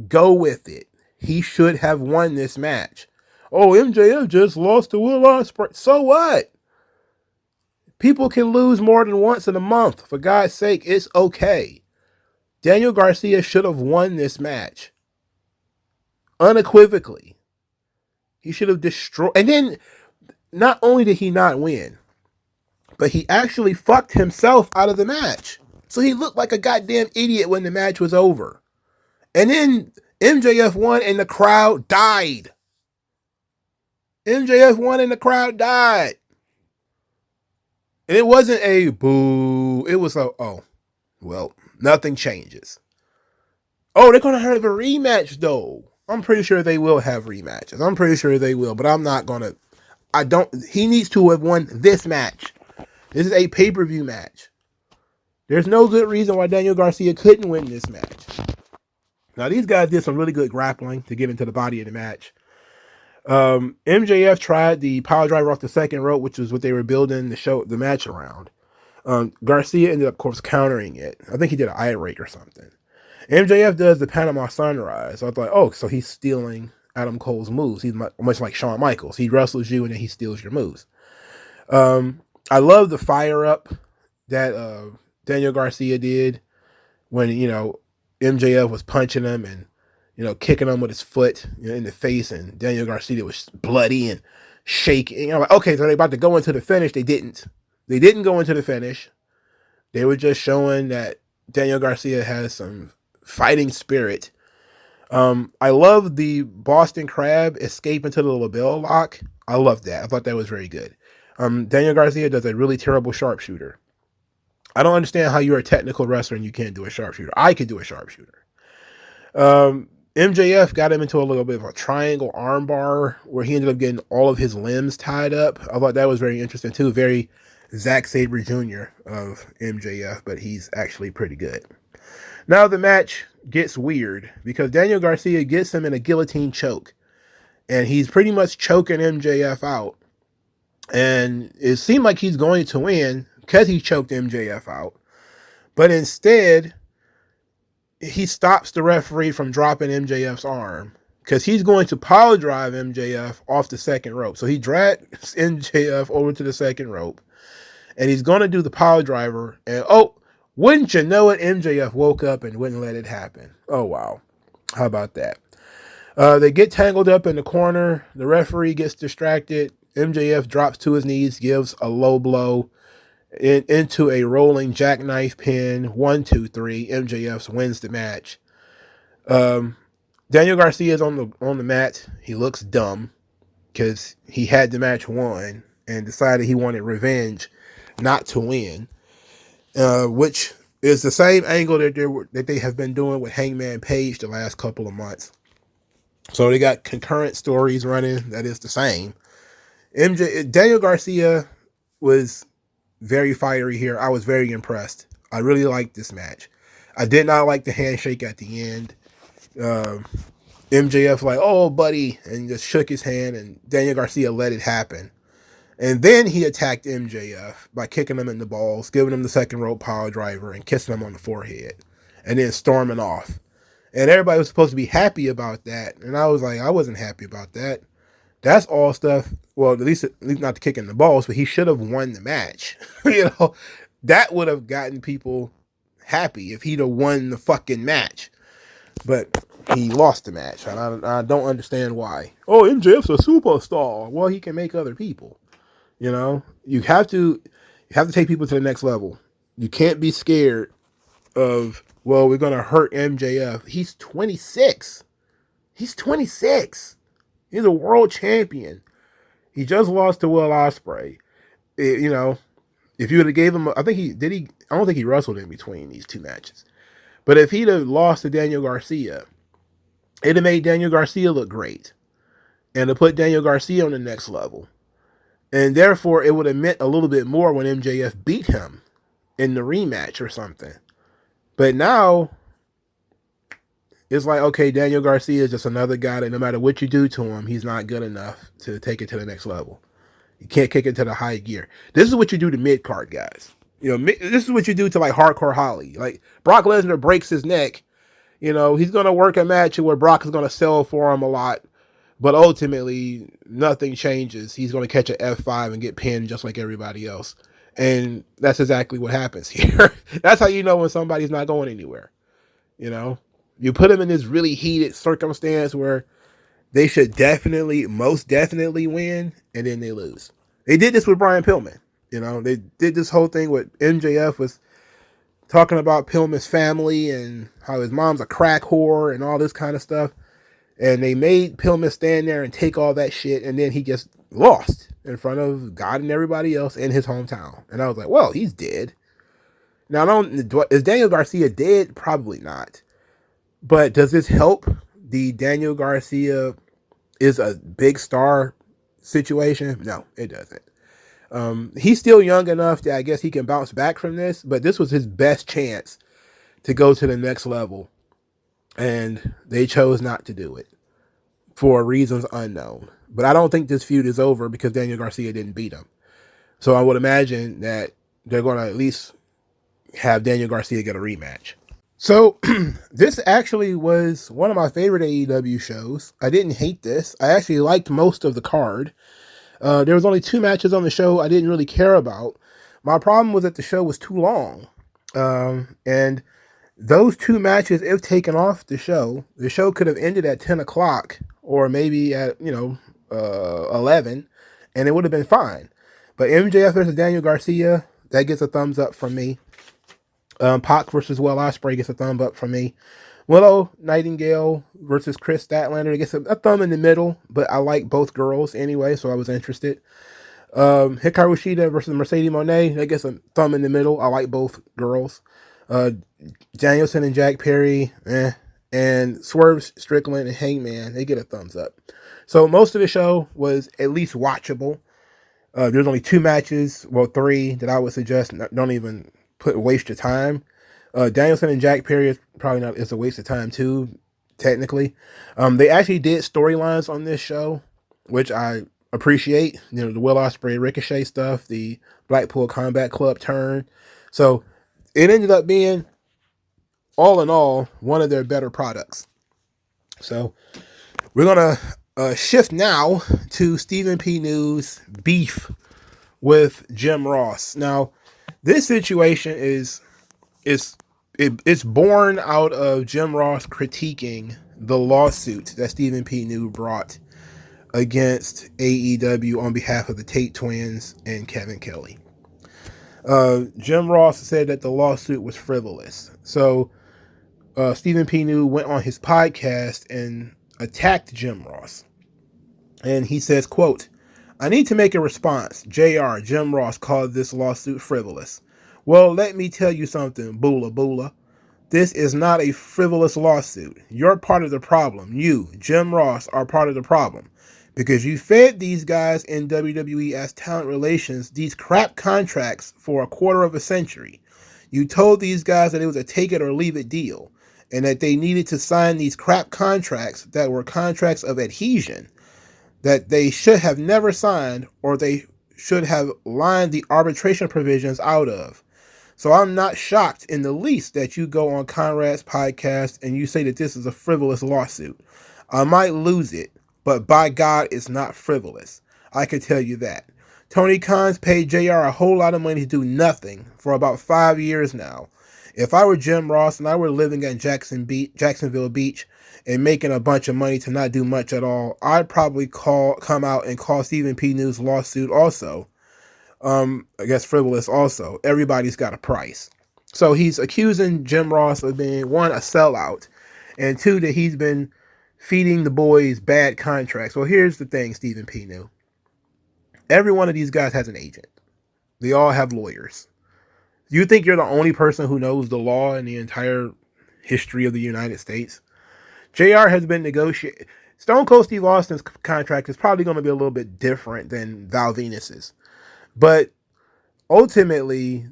Go with it. He should have won this match. Oh, MJF just lost to Will Ospreay. So what? People can lose more than once in a month. For God's sake, it's okay. Daniel Garcia should have won this match. Unequivocally. He should have destroyed. And then, not only did he not win, but he actually fucked himself out of the match. So he looked like a goddamn idiot when the match was over. And then MJF won and the crowd died. MJF won and the crowd died. And it wasn't a boo. It was a, oh, well, nothing changes. Oh, they're going to have a rematch, though. I'm pretty sure they will have rematches. I'm pretty sure they will, but I'm not going to. He needs to have won this match. This is a pay-per-view match. There's no good reason why Daniel Garcia couldn't win this match. Now, these guys did some really good grappling to get into the body of the match. MJF tried the power driver off the second rope, which is what they were building the match around. Garcia ended up, of course, countering it. I think he did an eye rake or something. MJF does the Panama Sunrise. So I thought, oh, so he's stealing Adam Cole's moves. He's much like Shawn Michaels. He wrestles you and then he steals your moves. I love the fire up that Daniel Garcia did when, you know, MJF was punching him and, you know, kicking him with his foot, you know, in the face, and Daniel Garcia was bloody and shaking. You know, like, okay, so they're about to go into the finish. They didn't. They didn't go into the finish. They were just showing that Daniel Garcia has some fighting spirit. I love the Boston Crab escape into the label lock. I love that. I thought that was very good. Daniel Garcia does a really terrible sharpshooter. I don't understand how you're a technical wrestler and you can't do a sharpshooter. I could do a sharpshooter. MJF got him into a little bit of a triangle armbar where he ended up getting all of his limbs tied up. I thought that was very interesting too. Very Zack Sabre Jr. of MJF, but he's actually pretty good. Now the match gets weird because Daniel Garcia gets him in a guillotine choke, and he's pretty much choking MJF out. And it seemed like he's going to win because he choked MJF out. But instead, he stops the referee from dropping MJF's arm because he's going to power drive MJF off the second rope. So he drags MJF over to the second rope, and he's going to do the power driver. And oh, wouldn't you know it, MJF woke up and wouldn't let it happen. Oh, wow. How about that? They get tangled up in the corner. The referee gets distracted. MJF drops to his knees, gives a low blow, into a rolling jackknife pin. 1, 2, 3. MJF wins the match. Daniel Garcia is on the mat. He looks dumb because he had the match won and decided he wanted revenge, not to win, which is the same angle that they have been doing with Hangman Page the last couple of months. So they got concurrent stories running that is the same. Daniel Garcia was very fiery here. I was very impressed. I really liked this match. I did not like the handshake at the end. MJF like, oh, buddy, and just shook his hand, and Daniel Garcia let it happen. And then he attacked MJF by kicking him in the balls, giving him the second rope power driver, and kissing him on the forehead, and then storming off. And everybody was supposed to be happy about that, and I was like, I wasn't happy about that. That's all stuff. Well, at least not the kick in the balls, but he should have won the match. That would have gotten people happy if he'd have won the fucking match. But he lost the match, and I don't understand why. Oh, MJF's a superstar. Well, he can make other people. You have to take people to the next level. You can't be scared of, well, we're gonna hurt MJF. He's 26. He's 26. He's a world champion. He just lost to Will Ospreay. If you would have gave him, I don't think he wrestled in between these two matches. But if he'd have lost to Daniel Garcia, it'd have made Daniel Garcia look great. And to put Daniel Garcia on the next level. And therefore, it would have meant a little bit more when MJF beat him in the rematch or something. But now, it's like, okay, Daniel Garcia is just another guy that no matter what you do to him, he's not good enough to take it to the next level. You can't kick it to the high gear. This is what you do to mid-card guys. This is what you do to like Hardcore Holly. Like Brock Lesnar breaks his neck. He's going to work a match where Brock is going to sell for him a lot. But ultimately, nothing changes. He's going to catch an F5 and get pinned just like everybody else. And that's exactly what happens here. That's how you know when somebody's not going anywhere. You put them in this really heated circumstance where they should most definitely win, and then they lose. They did this with Brian Pillman. They did this whole thing with MJF was talking about Pillman's family and how his mom's a crack whore and all this kind of stuff. And they made Pillman stand there and take all that shit, and then he just lost in front of God and everybody else in his hometown. And I was like, well, he's dead. Now, is Daniel Garcia dead? Probably not. But does this help the Daniel Garcia is a big star situation? No, it doesn't. He's still young enough that I guess he can bounce back from this, but this was his best chance to go to the next level. And they chose not to do it for reasons unknown. But I don't think this feud is over because Daniel Garcia didn't beat him. So I would imagine that they're going to at least have Daniel Garcia get a rematch. So this actually was one of my favorite AEW shows. I didn't hate this. I actually liked most of the card. There was only 2 matches on the show I didn't really care about. My problem was that the show was too long. And those 2 matches, if taken off the show could have ended at 10 o'clock or maybe at, 11, and it would have been fine. But MJF versus Daniel Garcia, that gets a thumbs up from me. Pac versus Will Ospreay gets a thumb up from me. Willow Nightingale versus Chris Statlander gets a thumb in the middle, but I like both girls anyway, so I was interested. Hikaru Shida versus Mercedes Moné, that gets a thumb in the middle. I like both girls. Danielson and Jack Perry, and Swerve Strickland and Hangman, they get a thumbs up. So most of the show was at least watchable. There's only 2 matches, 3 that I would suggest don't even waste your time. Danielson and Jack Perry is probably not. It's a waste of time too, technically. They actually did storylines on this show, which I appreciate. The Will Ospreay Ricochet stuff, the Blackpool Combat Club turn. So it ended up being, all in all, one of their better products. So we're gonna shift now to Stephen P. News' beef with Jim Ross. Now, this situation it's born out of Jim Ross critiquing the lawsuit that Stephen P. New brought against AEW on behalf of the Tate twins and Kevin Kelly. Jim Ross said that the lawsuit was frivolous. So Stephen P. New went on his podcast and attacked Jim Ross. And he says, quote, "I need to make a response. JR, Jim Ross called this lawsuit frivolous. Well, let me tell you something, Boola Boola. This is not a frivolous lawsuit. You're part of the problem. You, Jim Ross, are part of the problem. Because you fed these guys in WWE as talent relations these crap contracts for a quarter of a century. You told these guys that it was a take it or leave it deal, and that they needed to sign these crap contracts that were contracts of adhesion that they should have never signed, or they should have lined the arbitration provisions out of. So I'm not shocked in the least that you go on Conrad's podcast and you say that this is a frivolous lawsuit. I might lose it, but by God, it's not frivolous. I can tell you that. Tony Khan's paid JR a whole lot of money to do nothing for about 5 years now. If I were Jim Ross and I were living in Jacksonville Beach and making a bunch of money to not do much at all, I'd probably come out and call Stephen P. New's lawsuit also. I guess frivolous also. Everybody's got a price. So he's accusing Jim Ross of being, one, a sellout, and two, that he's been feeding the boys bad contracts. Well, here's the thing, Stephen P. New. Every one of these guys has an agent. They all have lawyers. You think you're the only person who knows the law in the entire history of the United States? JR has been negotiating. Stone Cold Steve Austin's contract is probably going to be a little bit different than Val Venus's. But ultimately,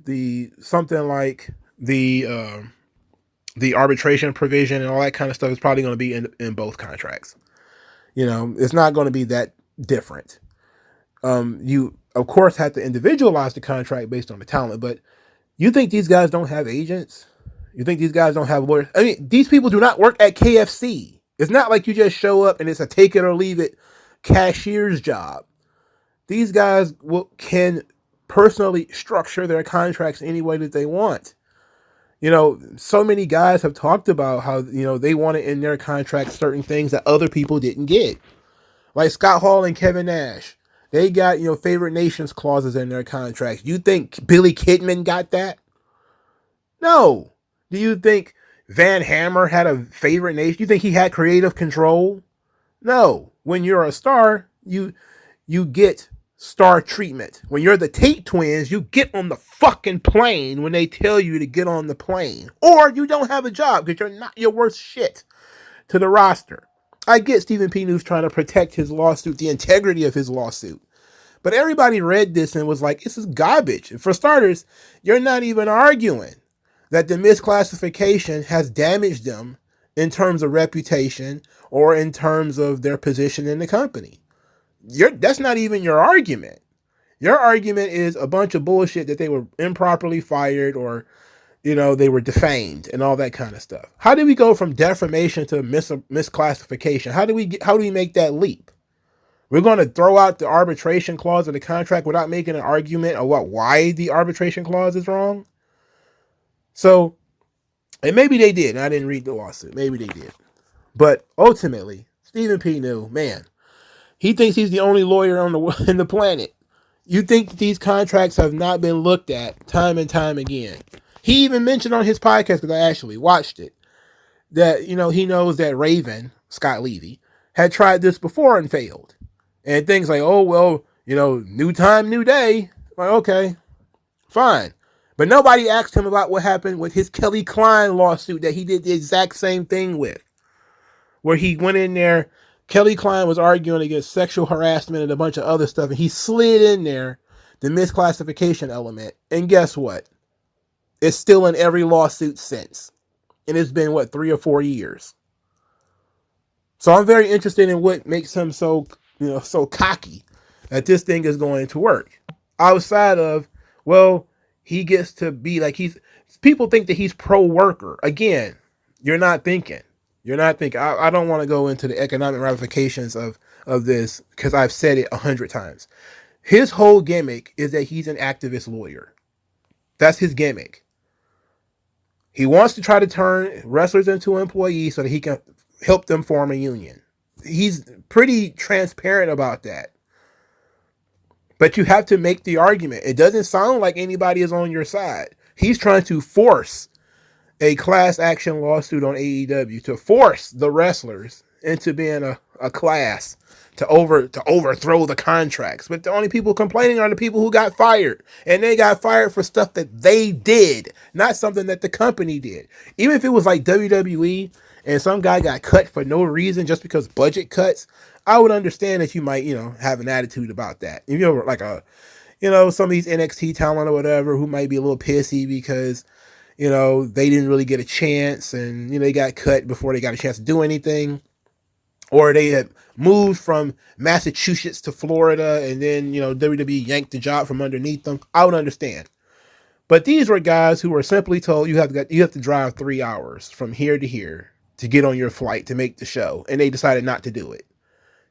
something like the arbitration provision and all that kind of stuff is probably going to be in both contracts. You know, it's not going to be that different. You, of course, have to individualize the contract based on the talent, but you think these guys don't have agents? You think these guys don't have lawyers? I mean, these people do not work at KFC. It's not like you just show up and it's a take it or leave it cashier's job. These guys can personally structure their contracts any way that they want. You know, so many guys have talked about how, you know, they wanted in their contracts certain things that other people didn't get. Like Scott Hall and Kevin Nash. They got, you know, favorite nations clauses in their contracts. You think Billy Kidman got that? No. Do you think Van Hammer had a favorite nation? You think he had creative control? No. When you're a star, you get star treatment. When you're the Tate twins, you get on the fucking plane when they tell you to get on the plane. Or you don't have a job because you're worth shit to the roster. I get Stephen P. New's trying to protect his lawsuit, the integrity of his lawsuit. But everybody read this and was like, this is garbage. And for starters, you're not even arguing that the misclassification has damaged them in terms of reputation or in terms of their position in the company. That's not even your argument. Your argument is a bunch of bullshit that they were improperly fired or, you know, they were defamed and all that kind of stuff. How do we go from defamation to misclassification? How do we make that leap? We're going to throw out the arbitration clause of the contract without making an argument of why the arbitration clause is wrong? So, and maybe they did. I didn't read the lawsuit. Maybe they did. But ultimately, Stephen P. New, man, he thinks he's the only lawyer on the planet. You think these contracts have not been looked at time and time again. He even mentioned on his podcast, because I actually watched it, that, you know, he knows that Raven, Scott Levy, had tried this before and failed. And things like, oh, well, you know, new time, new day. Like, okay, fine. But nobody asked him about what happened with his Kelly Klein lawsuit that he did the exact same thing with. Where he went in there, Kelly Klein was arguing against sexual harassment and a bunch of other stuff, and he slid in there the misclassification element. And guess what? It's still in every lawsuit since. And it's been, 3 or 4 years. So I'm very interested in what makes him so cocky that this thing is going to work. Outside of, well, he gets to be like people think that he's pro-worker. Again, you're not thinking. I don't want to go into the economic ramifications of this because I've said it 100 times. His whole gimmick is that he's an activist lawyer. That's his gimmick. He wants to try to turn wrestlers into employees so that he can help them form a union. He's pretty transparent about that. But you have to make the argument. It doesn't sound like anybody is on your side. He's trying to force a class action lawsuit on AEW to force the wrestlers into being a class to overthrow the contracts. But the only people complaining are the people who got fired. And they got fired for stuff that they did, not something that the company did. Even if it was like WWE and some guy got cut for no reason just because budget cuts, I would understand that you might, have an attitude about that. If you're like some of these NXT talent or whatever who might be a little pissy because they didn't really get a chance and, they got cut before they got a chance to do anything. Or they had moved from Massachusetts to Florida and then, WWE yanked the job from underneath them. I would understand. But these were guys who were simply told you have to drive 3 hours from here to here to get on your flight to make the show. And they decided not to do it.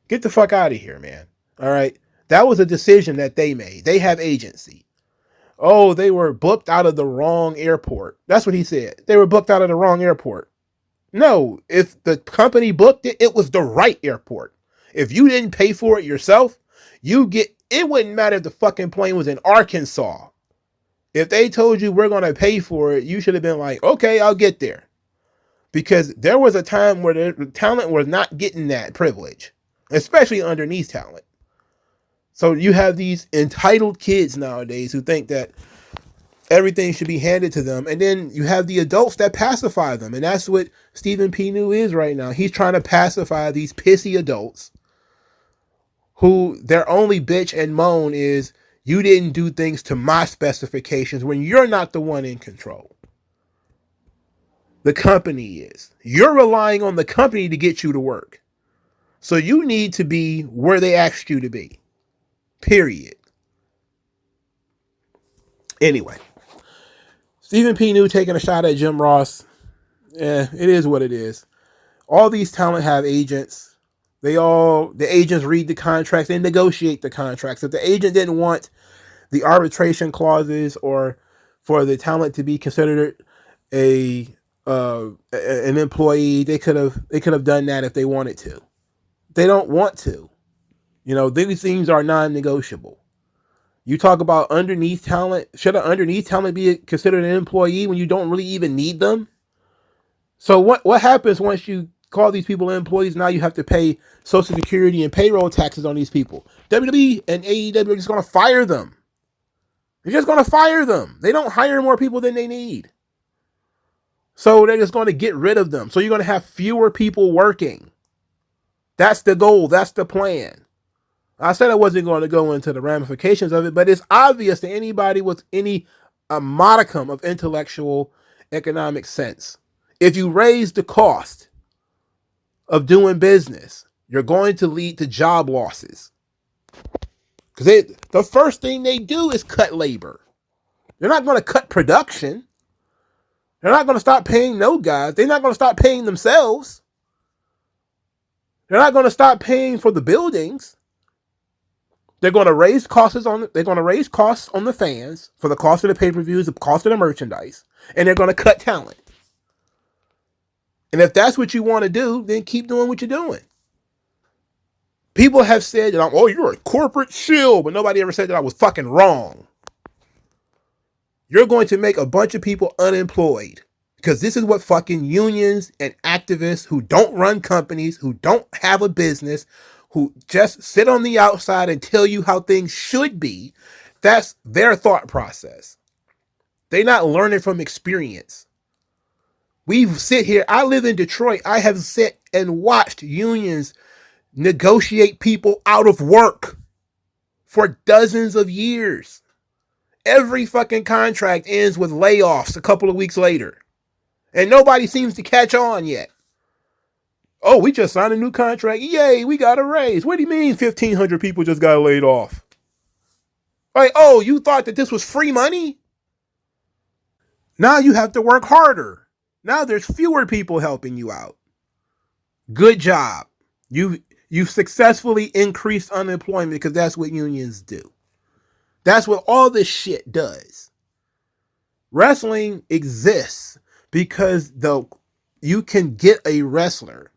Get the fuck out of here, man. All right. That was a decision that they made. They have agency. Oh, they were booked out of the wrong airport. That's what he said. They were booked out of the wrong airport. No, if the company booked it, it was the right airport. If you didn't pay for it yourself, it wouldn't matter if the fucking plane was in Arkansas. If they told you we're going to pay for it, you should have been like, okay, I'll get there. Because there was a time where the talent was not getting that privilege, especially underneath talent. So you have these entitled kids nowadays who think that everything should be handed to them. And then you have the adults that pacify them. And that's what Stephen P. New is right now. He's trying to pacify these pissy adults who their only bitch and moan is, you didn't do things to my specifications when you're not the one in control. The company is. You're relying on the company to get you to work. So you need to be where they asked you to be. Period. Anyway. Stephen P. New taking a shot at Jim Ross. It is what it is. All these talent have agents. The agents read the contracts and negotiate the contracts. If the agent didn't want the arbitration clauses or for the talent to be considered an employee, they could have done that if they wanted to. They don't want to. These things are non-negotiable. You talk about underneath talent. Should an underneath talent be considered an employee when you don't really even need them? So what happens once you call these people employees? Now you have to pay Social Security and payroll taxes on these people. WWE and AEW are just going to fire them. They're just going to fire them. They don't hire more people than they need. So they're just going to get rid of them. So you're going to have fewer people working. That's the goal. That's the plan. I said I wasn't going to go into the ramifications of it, but it's obvious to anybody with a modicum of intellectual economic sense. If you raise the cost of doing business, you're going to lead to job losses. Because the first thing they do is cut labor. They're not going to cut production. They're not going to stop paying no guys. They're not going to stop paying themselves. They're not going to stop paying for the buildings. They're going to raise costs on the fans for the cost of the pay-per-views, the cost of the merchandise, and they're going to cut talent. And if that's what you want to do, then keep doing what you're doing. People have said that you're a corporate shill, but nobody ever said that I was fucking wrong. You're going to make a bunch of people unemployed because this is what fucking unions and activists who don't run companies, who don't have a business, who just sit on the outside and tell you how things should be, that's their thought process. They're not learning from experience. We sit here, I live in Detroit, I have sat and watched unions negotiate people out of work for dozens of years. Every fucking contract ends with layoffs a couple of weeks later. And nobody seems to catch on yet. Oh, we just signed a new contract. Yay, we got a raise. What do you mean 1,500 people just got laid off? Like, oh, you thought that this was free money? Now you have to work harder. Now there's fewer people helping you out. Good job. You've successfully increased unemployment because that's what unions do. That's what all this shit does. Wrestling exists because you can get a wrestler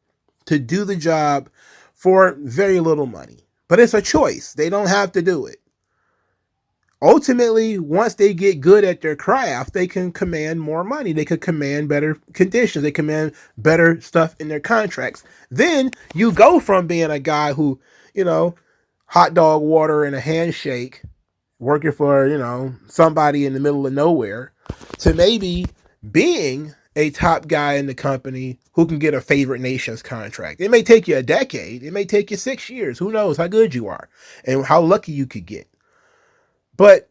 to do the job for very little money. But it's a choice. They don't have to do it. Ultimately, once they get good at their craft, they can command more money. They could command better conditions. They command better stuff in their contracts. Then you go from being a guy who, hot dog water and a handshake, working for, somebody in the middle of nowhere, to maybe being a top guy in the company who can get a favorite nations contract. It may take you a decade. It may take you 6 years. Who knows how good you are and how lucky you could get. But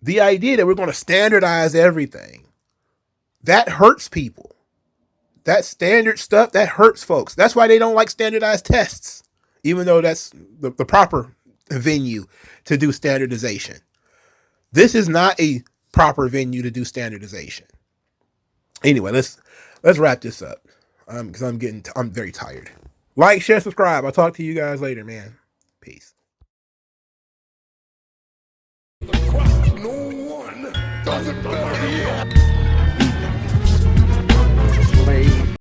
the idea that we're going to standardize everything, that hurts people. That standard stuff, that hurts folks. That's why they don't like standardized tests, even though that's the proper venue to do standardization. This is not a proper venue to do standardization. Anyway, let's wrap this up because I'm very tired. Like, share, subscribe. I'll talk to you guys later, man. Peace. No one does it better.